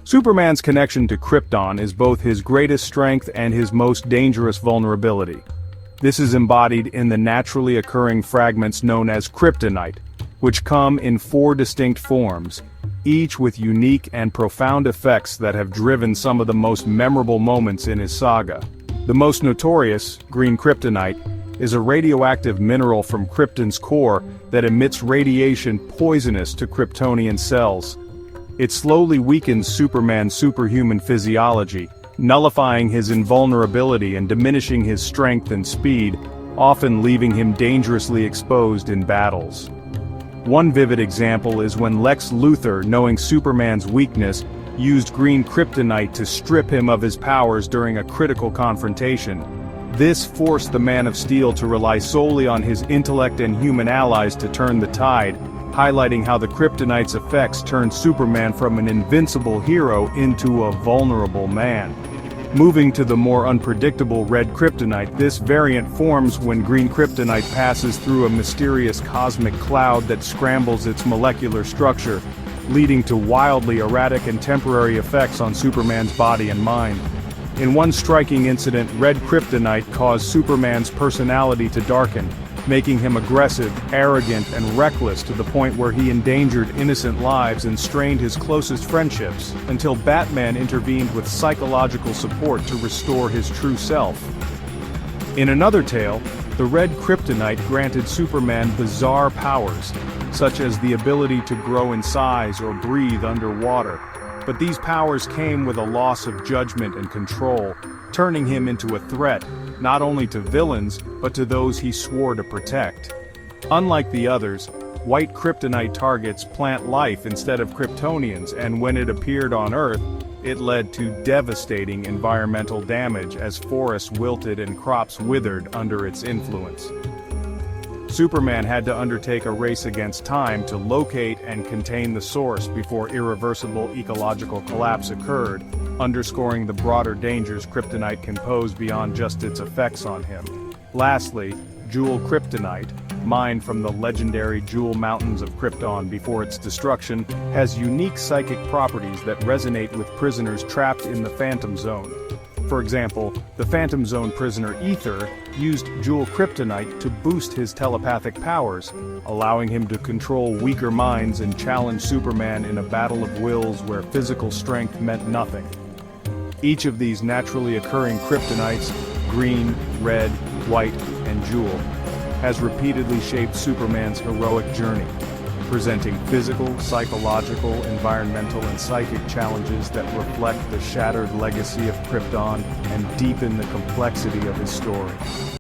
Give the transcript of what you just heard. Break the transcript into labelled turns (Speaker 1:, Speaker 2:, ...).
Speaker 1: Superman's connection to Krypton is both his greatest strength and his most dangerous vulnerability. This is embodied in the naturally occurring fragments known as Kryptonite, which come in 4 distinct forms, each with unique and profound effects that have driven some of the most memorable moments in his saga. The most notorious, green Kryptonite, is a radioactive mineral from Krypton's core that emits radiation poisonous to Kryptonian cells. It slowly weakens Superman's superhuman physiology, nullifying his invulnerability and diminishing his strength and speed, often leaving him dangerously exposed in battles. One vivid example is when Lex Luthor, knowing Superman's weakness, used green Kryptonite to strip him of his powers during a critical confrontation. This forced the Man of Steel to rely solely on his intellect and human allies to turn the tide, highlighting how the Kryptonite's effects turned Superman from an invincible hero into a vulnerable man. Moving to the more unpredictable red Kryptonite, this variant forms when green Kryptonite passes through a mysterious cosmic cloud that scrambles its molecular structure, leading to wildly erratic and temporary effects on Superman's body and mind. In one striking incident, red Kryptonite caused Superman's personality to darken, making him aggressive, arrogant, and reckless to the point where he endangered innocent lives and strained his closest friendships, until Batman intervened with psychological support to restore his true self. In another tale, the red Kryptonite granted Superman bizarre powers, such as the ability to grow in size or breathe underwater. But these powers came with a loss of judgment and control, turning him into a threat, not only to villains, but to those he swore to protect. Unlike the others, white Kryptonite targets plant life instead of Kryptonians, and when it appeared on Earth, it led to devastating environmental damage as forests wilted and crops withered under its influence. Superman had to undertake a race against time to locate and contain the source before irreversible ecological collapse occurred, underscoring the broader dangers Kryptonite can pose beyond just its effects on him. Lastly, Jewel Kryptonite, mined from the legendary Jewel Mountains of Krypton before its destruction, has unique psychic properties that resonate with prisoners trapped in the Phantom Zone. For example, the Phantom Zone prisoner Ether used Jewel Kryptonite to boost his telepathic powers, allowing him to control weaker minds and challenge Superman in a battle of wills where physical strength meant nothing. Each of these naturally occurring Kryptonites, green, red, white, and Jewel, has repeatedly shaped Superman's heroic journey, presenting physical, psychological, environmental, and psychic challenges that reflect the shattered legacy of Krypton and deepen the complexity of his story.